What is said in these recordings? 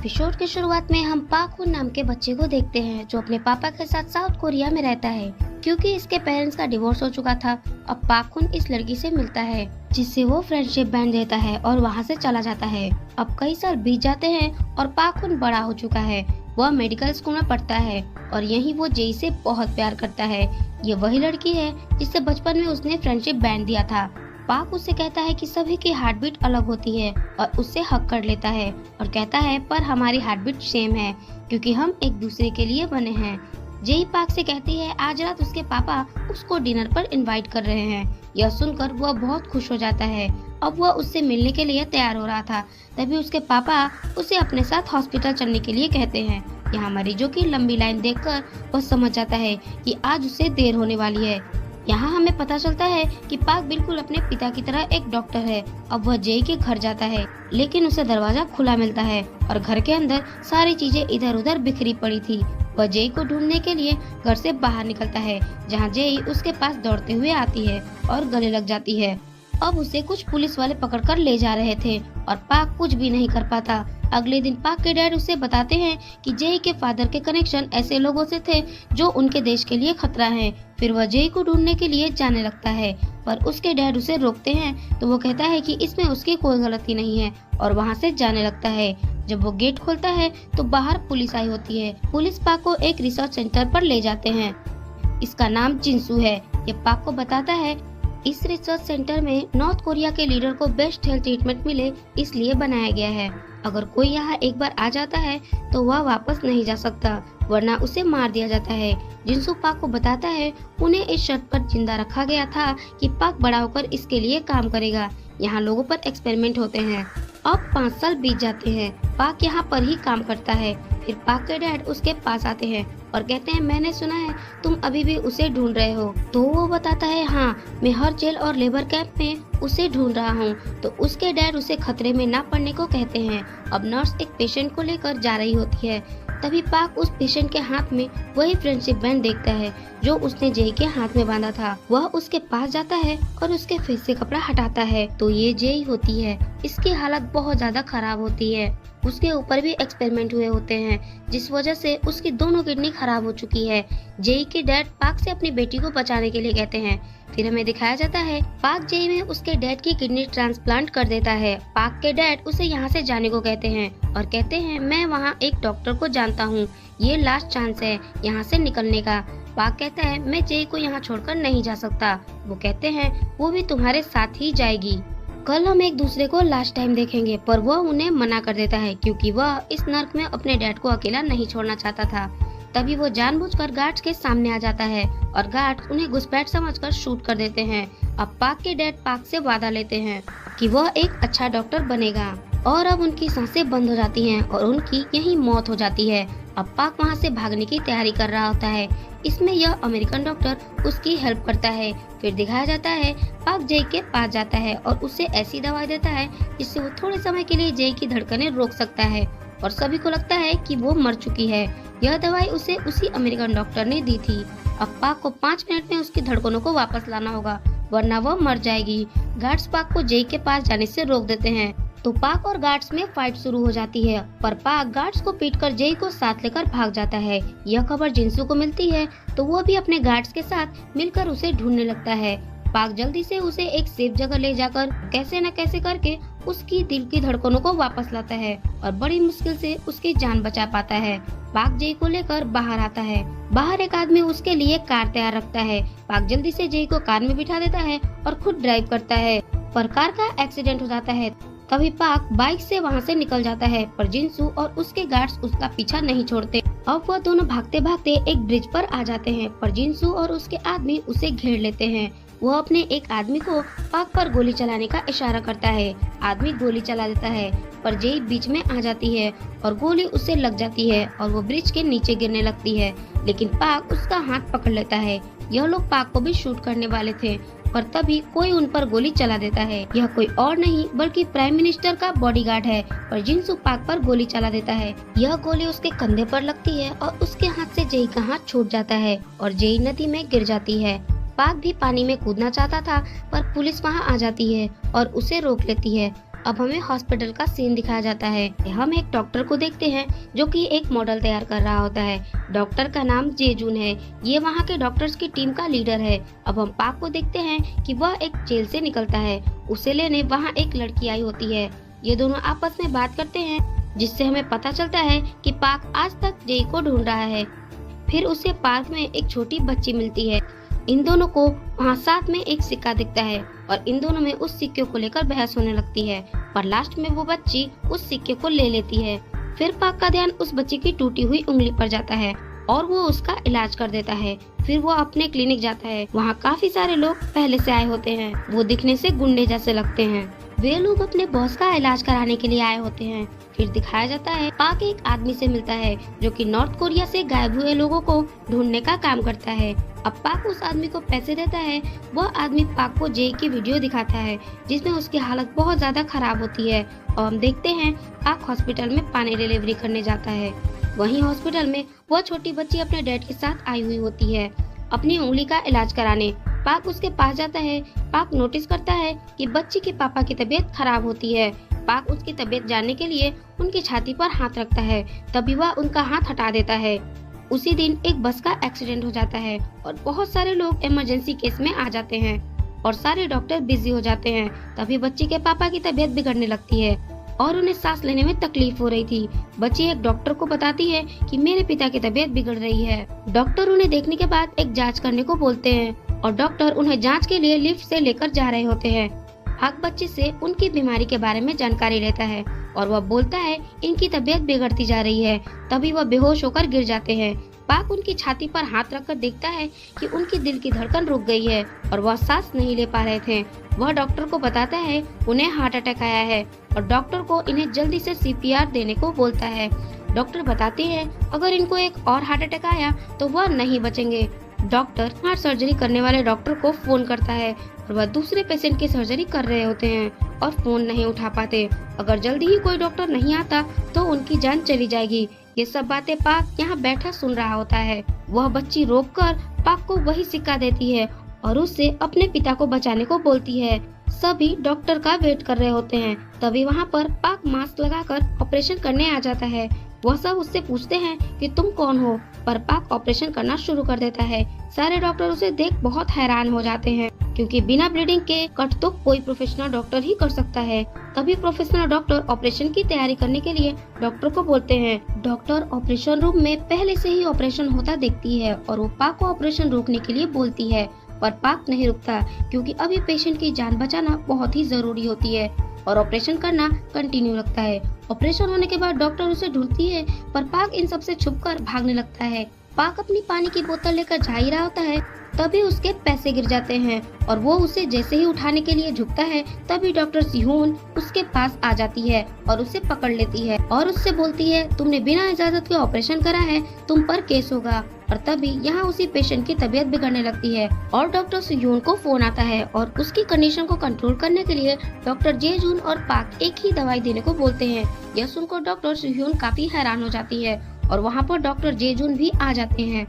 Episode की शुरुआत में हम पाक हुन नाम के बच्चे को देखते हैं जो अपने पापा के साथ साउथ कोरिया में रहता है। क्योंकि इसके पेरेंट्स का डिवोर्स हो चुका था, अब पाक हुन इस लड़की से मिलता है जिससे वो फ्रेंडशिप बैंड देता है और वहाँ से चला जाता है। अब कई साल बीत जाते हैं और पाक हुन बड़ा हो चुका है। वह मेडिकल स्कूल में पढ़ता है और यहीं वो जेई से बहुत प्यार करता है। ये वही लड़की है जिससे बचपन में उसने फ्रेंडशिप बैंड दिया था। पाक उससे कहता है कि सभी की हार्ट बीट अलग होती है और उससे हक कर लेता है और कहता है पर हमारी हार्ट बीट सेम है क्योंकि हम एक दूसरे के लिए बने हैं। जेई पाक से कहती है आज रात उसके पापा उसको डिनर पर इनवाइट कर रहे हैं। यह सुनकर वह बहुत खुश हो जाता है। अब वह उससे मिलने के लिए तैयार हो रहा था, तभी उसके पापा उसे अपने साथ हॉस्पिटल चलने के लिए कहते हैं। यहाँ मरीजों की लंबी लाइन देखकर वह समझ जाता है कि आज उसे देर होने वाली है। यहाँ हमें पता चलता है कि पाक बिल्कुल अपने पिता की तरह एक डॉक्टर है। अब वह जेई के घर जाता है लेकिन उसे दरवाजा खुला मिलता है और घर के अंदर सारी चीजें इधर उधर बिखरी पड़ी थी। वह जेई को ढूंढने के लिए घर से बाहर निकलता है जहाँ जेई उसके पास दौड़ते हुए आती है और गले लग जाती है। अब उसे कुछ पुलिस वाले पकड़कर ले जा रहे थे और पाक कुछ भी नहीं कर पाता। अगले दिन पाक के डैड उसे बताते हैं कि जेई के फादर के कनेक्शन ऐसे लोगों से थे जो उनके देश के लिए खतरा है। फिर वह जेई को ढूंढने के लिए जाने लगता है पर उसके डैड उसे रोकते हैं तो वो कहता है कि इसमें उसकी कोई गलती नहीं है और वहाँ से जाने लगता है। जब वो गेट खोलता है तो बाहर पुलिस आई होती है। पुलिस पाक को एक रिसर्च सेंटर पर ले जाते हैं। इसका नाम जिनसू है। ये पाक को बताता है इस रिसर्च सेंटर में नॉर्थ कोरिया के लीडर को बेस्ट हेल्थ ट्रीटमेंट मिले इसलिए बनाया गया है। अगर कोई यहाँ एक बार आ जाता है तो वह वापस नहीं जा सकता वरना उसे मार दिया जाता है। जिनसू पाक को बताता है उन्हें इस शर्त पर जिंदा रखा गया था कि पाक बड़ा होकर इसके लिए काम करेगा। यहाँ लोगों पर एक्सपेरिमेंट होते हैं। अब 5 साल बीत जाते हैं। पाक यहाँ पर ही काम करता है। फिर पाक के डैड उसके पास आते हैं और कहते हैं मैंने सुना है तुम अभी भी उसे ढूंढ रहे हो। तो वो बताता है हाँ, मैं हर जेल और लेबर कैंप में उसे ढूंढ रहा हूँ। तो उसके डैड उसे खतरे में ना पड़ने को कहते हैं। अब नर्स एक पेशेंट को लेकर जा रही होती है, तभी पाक उस पेशेंट के हाथ में वही फ्रेंडशिप बैंड देखता है जो उसने जेई के हाथ में बांधा था। वह उसके पास जाता है और उसके फेस से कपड़ा हटाता है तो ये जेई होती है। इसकी हालत बहुत ज्यादा खराब होती है। उसके ऊपर भी एक्सपेरिमेंट हुए होते हैं जिस वजह से उसकी दोनों किडनी खराब हो चुकी है। जेई के डैड पाक से अपनी बेटी को बचाने के लिए कहते हैं। फिर हमें दिखाया जाता है पाक जेई में उसके डैड की किडनी ट्रांसप्लांट कर देता है। पाक के डैड उसे यहाँ से जाने को कहते हैं और कहते हैं मैं वहाँ एक डॉक्टर को जानता हूँ, ये लास्ट चांस है यहाँ से निकलने का। पाक कहता है मैं जेई को यहाँ छोड़कर नहीं जा सकता। वो कहते हैं वो भी तुम्हारे साथ ही जाएगी। कल हम एक दूसरे को लास्ट टाइम देखेंगे पर वह उन्हें मना कर देता है क्योंकि वह इस नर्क में अपने डैड को अकेला नहीं छोड़ना चाहता था। तभी वो जानबूझकर गार्ड्स के सामने आ जाता है और गार्ड्स उन्हें घुसपैठ समझकर शूट कर देते हैं। अब पाक के डैड पाक से वादा लेते हैं कि वह एक अच्छा डॉक्टर बनेगा और अब उनकी सांसें बंद हो जाती हैं और उनकी यही मौत हो जाती है। अब पाक वहाँ से भागने की तैयारी कर रहा होता है। इसमें यह अमेरिकन डॉक्टर उसकी हेल्प करता है। फिर दिखाया जाता है पाक जेई के पास जाता है और उसे ऐसी दवाई देता है जिससे वो थोड़े समय के लिए जेई की धड़कनें रोक सकता है और सभी को लगता है कि वो मर चुकी है। यह दवाई उसे उसी अमेरिकन डॉक्टर ने दी थी। अब पाक को 5 मिनट में उसकी धड़कनों को वापस लाना होगा वरना वह मर जाएगी। गार्ड्स पाक को जेई के पास जाने से रोक देते हैं तो पाक और गार्ड्स में फाइट शुरू हो जाती है पर पाक गार्ड्स को पीटकर जेई को साथ लेकर भाग जाता है। यह खबर जिनसू को मिलती है तो वो भी अपने गार्ड्स के साथ मिलकर उसे ढूंढने लगता है। पाक जल्दी से उसे एक सेफ जगह ले जाकर कैसे न कैसे करके उसकी दिल की धड़कनों को वापस लाता है और बड़ी मुश्किल से उसकी जान बचा पाता है। पाक जेई को लेकर बाहर आता है। बाहर एक आदमी उसके लिए कार तैयार रखता है। पाक जल्दी से जेई को कार में बिठा देता है और खुद ड्राइव करता है पर कार का एक्सीडेंट हो जाता है। तभी पाक बाइक से वहाँ से निकल जाता है पर जिनसू और उसके गार्ड्स उसका पीछा नहीं छोड़ते। अब वह दोनों भागते भागते एक ब्रिज पर आ जाते हैं पर जिनसू और उसके आदमी उसे घेर लेते हैं। वह अपने एक आदमी को पाक पर गोली चलाने का इशारा करता है। आदमी गोली चला देता है पर जेई बीच में आ जाती है और गोली उसे लग जाती है और वो ब्रिज के नीचे गिरने लगती है लेकिन पाक उसका हाथ पकड़ लेता है। यह लोग पाक को भी शूट करने वाले थे पर तभी कोई उन पर गोली चला देता है। यह कोई और नहीं बल्कि प्राइम मिनिस्टर का बॉडीगार्ड है पर जिनसू पाक पर गोली चला देता है। यह गोली उसके कंधे पर लगती है और उसके हाथ से जेई का हाथ छूट जाता है और जेई नदी में गिर जाती है। पाक भी पानी में कूदना चाहता था पर पुलिस वहां आ जाती है और उसे रोक लेती है। अब हमें हॉस्पिटल का सीन दिखाया जाता है। हम एक डॉक्टर को देखते हैं जो कि एक मॉडल तैयार कर रहा होता है। डॉक्टर का नाम जेजून है। ये वहाँ के डॉक्टर्स की टीम का लीडर है। अब हम पाक को देखते हैं कि वह एक जेल से निकलता है। उसे लेने वहाँ एक लड़की आई होती है। ये दोनों आपस में बात करते हैं जिससे हमें पता चलता है कि पाक आज तक जेई को ढूंढ रहा है। फिर उसे पार्क में एक छोटी बच्ची मिलती है। इन दोनों को वहाँ साथ में एक सिक्का दिखता है और इन दोनों में उस सिक्के को लेकर बहस होने लगती है, पर लास्ट में वो बच्ची उस सिक्के को ले लेती है। फिर पाक का ध्यान उस बच्ची की टूटी हुई उंगली पर जाता है और वो उसका इलाज कर देता है। फिर वो अपने क्लिनिक जाता है। वहाँ काफी सारे लोग पहले से आए होते हैं। वो दिखने से गुंडे जैसे लगते हैं। वे लोग अपने बॉस का इलाज कराने के लिए आए होते हैं। फिर दिखाया जाता है पाक एक आदमी से मिलता है जो कि नॉर्थ कोरिया से गायब हुए लोगों को ढूंढने का काम करता है। अब पाक उस आदमी को पैसे देता है। वह आदमी पाक को जेई की वीडियो दिखाता है जिसमें उसकी हालत बहुत ज्यादा खराब होती है और हम देखते हैं पाक हॉस्पिटल में पानी डिलीवरी करने जाता है। वहीं हॉस्पिटल में वह छोटी बच्ची अपने डैड के साथ आई हुई होती है अपनी उंगली का इलाज कराने। पाक उसके पास जाता है। पाक नोटिस करता है कि बच्ची के पापा की तबीयत खराब होती है। पाक उसकी तबीयत जानने के लिए उनकी छाती पर हाथ रखता है। तभी वह उनका हाथ हटा देता है। उसी दिन एक बस का एक्सीडेंट हो जाता है और बहुत सारे लोग इमरजेंसी केस में आ जाते हैं और सारे डॉक्टर बिजी हो जाते हैं। तभी बच्ची के पापा की तबीयत बिगड़ने लगती है और उन्हें सांस लेने में तकलीफ हो रही थी। बच्ची एक डॉक्टर को बताती है कि मेरे पिता की तबीयत बिगड़ रही है। डॉक्टर उन्हें देखने के बाद एक जांच करने को बोलते हैं और डॉक्टर उन्हें जांच के लिए लिफ्ट से लेकर जा रहे होते हैं। पाक बच्चे से उनकी बीमारी के बारे में जानकारी लेता है और वह बोलता है इनकी तबीयत बिगड़ती जा रही है। तभी वह बेहोश होकर गिर जाते हैं। पाक उनकी छाती पर हाथ रखकर देखता है कि उनकी दिल की धड़कन रुक गई है और वह सांस नहीं ले पा रहे थे। वह डॉक्टर को बताता है उन्हें हार्ट अटैक आया है और डॉक्टर को इन्हें जल्दी से सीपीआर देने को बोलता है। डॉक्टर बताते हैं अगर इनको एक और हार्ट अटैक आया तो वह नहीं बचेंगे। डॉक्टर हार्ट सर्जरी करने वाले डॉक्टर को फोन करता है और वह दूसरे पेशेंट की सर्जरी कर रहे होते हैं और फोन नहीं उठा पाते। अगर जल्दी ही कोई डॉक्टर नहीं आता तो उनकी जान चली जाएगी। ये सब बातें पाक यहाँ बैठा सुन रहा होता है। वह बच्ची रोककर पाक को वही सिक्का देती है और उससे अपने पिता को बचाने को बोलती है। सभी डॉक्टर का वेट कर रहे होते हैं। तभी वहाँ पर पाक मास्क लगाकर ऑपरेशन करने आ जाता है। वह सब उससे पूछते हैं कि तुम कौन हो, पर पाक ऑपरेशन करना शुरू कर देता है। सारे डॉक्टर उसे देख बहुत हैरान हो जाते हैं क्योंकि बिना ब्लीडिंग के कट तो कोई प्रोफेशनल डॉक्टर ही कर सकता है। तभी प्रोफेशनल डॉक्टर ऑपरेशन की तैयारी करने के लिए डॉक्टर को बोलते हैं। डॉक्टर ऑपरेशन रूम में पहले से ही ऑपरेशन होता देखती है और वो पाक को ऑपरेशन रोकने के लिए बोलती है, पर पाक नहीं रुकता क्योंकि अभी पेशेंट की जान बचाना बहुत ही जरूरी होती है और ऑपरेशन करना कंटिन्यू रखता है। ऑपरेशन होने के बाद डॉक्टर उसे ढूंढती है पर पाक इन सब से छुपकर भागने लगता है। पाक अपनी पानी की बोतल लेकर जा ही रहा होता है तभी उसके पैसे गिर जाते हैं और वो उसे जैसे ही उठाने के लिए झुकता है तभी डॉक्टर सिहोन उसके पास आ जाती है और उसे पकड़ लेती है और उससे बोलती है तुमने बिना इजाजत के ऑपरेशन करा है, तुम पर केस होगा। और तभी यहाँ उसी पेशेंट की तबीयत बिगड़ने लगती है और डॉक्टर सिहोन को फोन आता है और उसकी कंडीशन को कंट्रोल करने के लिए डॉक्टर जेजून और पाक एक ही दवाई देने को बोलते हैं। यह सुनकर डॉक्टर सिहोन काफी हैरान हो जाती है और वहाँ पर डॉक्टर जेजून भी आ जाते हैं।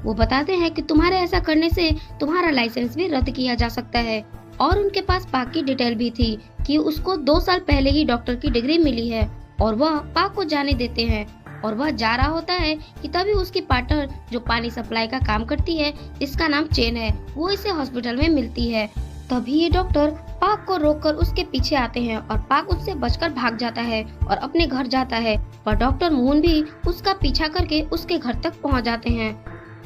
वो बताते हैं कि तुम्हारे ऐसा करने से तुम्हारा लाइसेंस भी रद्द किया जा सकता है और उनके पास पाक की डिटेल भी थी कि उसको 2 साल पहले ही डॉक्टर की डिग्री मिली है और वह पाक को जाने देते हैं और वह जा रहा होता है कि तभी उसकी पार्टनर जो पानी सप्लाई का काम करती है, जिसका नाम चेन है, वो इसे हॉस्पिटल में मिलती है। तभी ये डॉक्टर पाक को रोककर उसके पीछे आते हैं और पाक उससे बचकर भाग जाता है और अपने घर जाता है, पर डॉक्टर मून भी उसका पीछा करके उसके घर तक पहुंच जाते हैं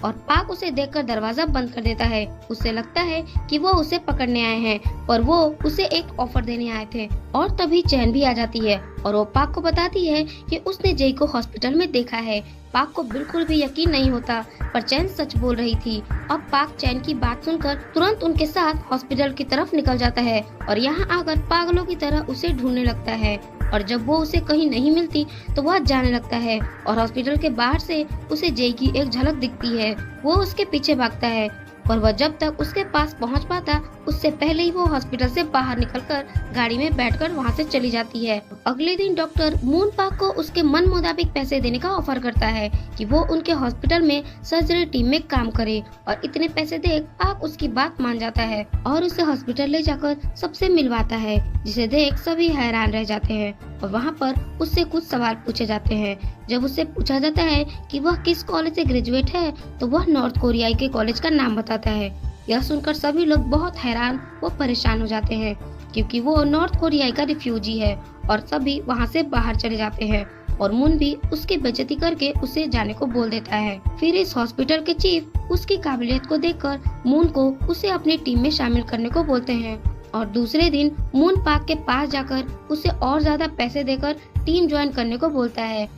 और पाक उसे देखकर दरवाजा बंद कर देता है। उसे लगता है कि वो उसे पकड़ने आए हैं पर वो उसे एक ऑफर देने आए थे। और तभी चैन भी आ जाती है और वो पाक को बताती है कि उसने जेई को हॉस्पिटल में देखा है। पाक को बिल्कुल भी यकीन नहीं होता पर चैन सच बोल रही थी। अब पाक चैन की बात सुनकर तुरंत उनके साथ हॉस्पिटल की तरफ निकल जाता है और यहाँ आकर पागलों की तरह उसे ढूंढने लगता है और जब वो उसे कहीं नहीं मिलती तो वह जाने लगता है और हॉस्पिटल के बाहर से उसे जेई की एक झलक दिखती है। वो उसके पीछे भागता है पर वह जब तक उसके पास पहुंच पाता उससे पहले ही वो हॉस्पिटल से बाहर निकलकर गाड़ी में बैठकर वहाँ से चली जाती है। अगले दिन डॉक्टर मून पाक को उसके मन मुताबिक पैसे देने का ऑफर करता है कि वो उनके हॉस्पिटल में सर्जरी टीम में काम करे, और इतने पैसे देख पाक उसकी बात मान जाता है और उसे हॉस्पिटल ले जाकर सबसे मिलवाता है, जिसे देख सभी हैरान रह जाते हैं। और वहाँ पर उससे कुछ सवाल पूछे जाते हैं। जब उससे पूछा जाता है कि वह किस कॉलेज से ग्रेजुएट है, तो वह नॉर्थ कोरियाई के कॉलेज का नाम बताता है। यह सुनकर सभी लोग बहुत हैरान व परेशान हो जाते हैं, क्योंकि वो नॉर्थ कोरियाई का रिफ्यूजी है, और सभी वहाँ से बाहर चले जाते हैं। और मून भी उसकी बेइज्जती करके उसे जाने को बोल देता है। फिर इस हॉस्पिटल के चीफ उसकी काबिलियत को देखकर मून को उसे अपनी टीम में शामिल करने को बोलते हैं, और दूसरे दिन मून पाक के पास जाकर उसे और ज्यादा पैसे देकर टीम ज्वाइन करने को बोलता है।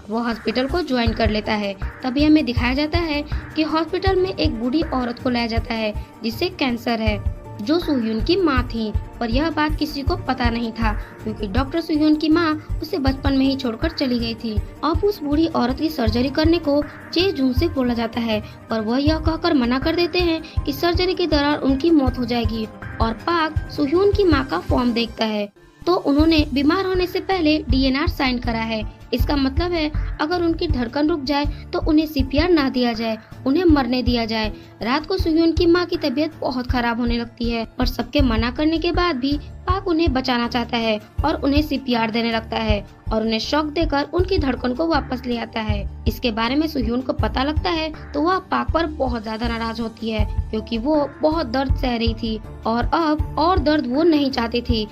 वो हॉस्पिटल को ज्वाइन कर लेता है। तभी हमें दिखाया जाता है कि हॉस्पिटल में एक बूढ़ी औरत को लाया जाता है जिसे कैंसर है, जो सुह्यून की माँ थी। पर यह बात किसी को पता नहीं था, क्योंकि डॉक्टर सुह्यून की माँ उसे बचपन में ही छोड़कर चली गई थी। अब उस बूढ़ी औरत की सर्जरी करने को जे जून से बोला जाता है, पर वह यह कहकर मना कर देते हैं कि सर्जरी के दौरान उनकी मौत हो जाएगी। और पाक सुह्यून की माँ का फॉर्म देखता है तो उन्होंने बीमार होने से पहले डीएनआर साइन करा है। इसका मतलब है अगर उनकी धड़कन रुक जाए तो उन्हें सीपीआर ना दिया जाए, उन्हें मरने दिया जाए। रात को सुह्यून की माँ की तबीयत बहुत खराब होने लगती है, और सबके मना करने के बाद भी पाक उन्हें बचाना चाहता है और उन्हें सीपीआर देने लगता है, और उन्हें शॉक देकर उनकी धड़कन को वापस ले आता है। इसके बारे में सुह्यून को पता लगता है तो वह पाक पर बहुत ज्यादा नाराज होती है, क्योंकि वो बहुत दर्द सह रही थी और अब और दर्द वो नहीं चाहती थी।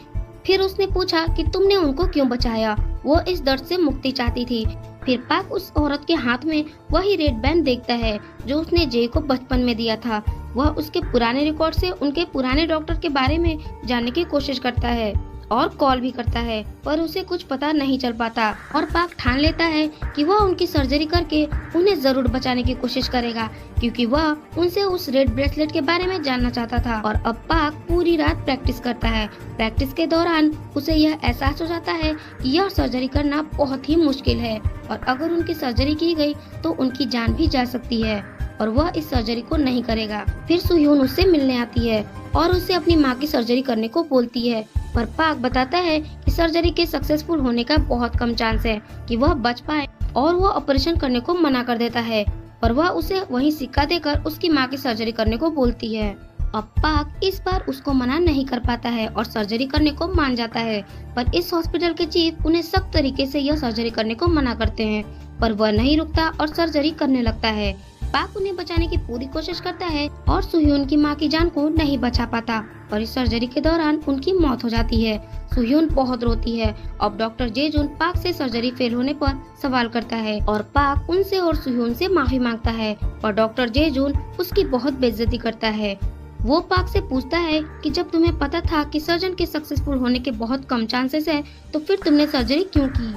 फिर उसने पूछा कि तुमने उनको क्यों बचाया। वो इस दर्द से मुक्ति चाहती थी। फिर पाक उस औरत के हाथ में वही रेड बैंड देखता है जो उसने जे को बचपन में दिया था। वह उसके पुराने रिकॉर्ड से उनके पुराने डॉक्टर के बारे में जानने की कोशिश करता है और कॉल भी करता है, पर उसे कुछ पता नहीं चल पाता। और पाक ठान लेता है कि वह उनकी सर्जरी करके उन्हें जरूर बचाने की कोशिश करेगा, क्योंकि वह उनसे उस रेड ब्रेसलेट के बारे में जानना चाहता था। और अब पाक पूरी रात प्रैक्टिस करता है। प्रैक्टिस के दौरान उसे यह एहसास हो जाता है कि यह सर्जरी करना बहुत ही मुश्किल है, और अगर उनकी सर्जरी की गई तो उनकी जान भी जा सकती है, और वह इस सर्जरी को नहीं करेगा। फिर सुह्यून उससे मिलने आती है और उसे अपनी माँ की सर्जरी करने को बोलती है, पर पाक बताता है कि सर्जरी के सक्सेसफुल होने का बहुत कम चांस है कि वह बच पाए, और वह ऑपरेशन करने को मना कर देता है, पर वह उसे वही सिक्का देकर उसकी माँ की सर्जरी करने को बोलती है। अब पाक इस बार उसको मना नहीं कर पाता है और सर्जरी करने को मान जाता है, पर इस हॉस्पिटल के चीफ उन्हें सख्त तरीके से यह सर्जरी करने को मना करते हैं, पर वह नहीं रुकता और सर्जरी करने लगता है। पाक उन्हें बचाने की पूरी कोशिश करता है और सुह्यून की माँ की जान को नहीं बचा पाता, और इस सर्जरी के दौरान उनकी मौत हो जाती है। सुह्यून बहुत रोती है। अब डॉक्टर जे जून पाक से सर्जरी फेल होने पर सवाल करता है, और पाक उनसे और सुह्यून से माफी मांगता है, और डॉक्टर जे जून उसकी बहुत बेइज्जती करता है। वो पाक से पूछता है कि जब तुम्हें पता था कि सर्जन के सक्सेसफुल होने के बहुत कम चांसेस है, तो फिर तुमने सर्जरी क्यों की।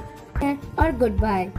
और गुड बाय।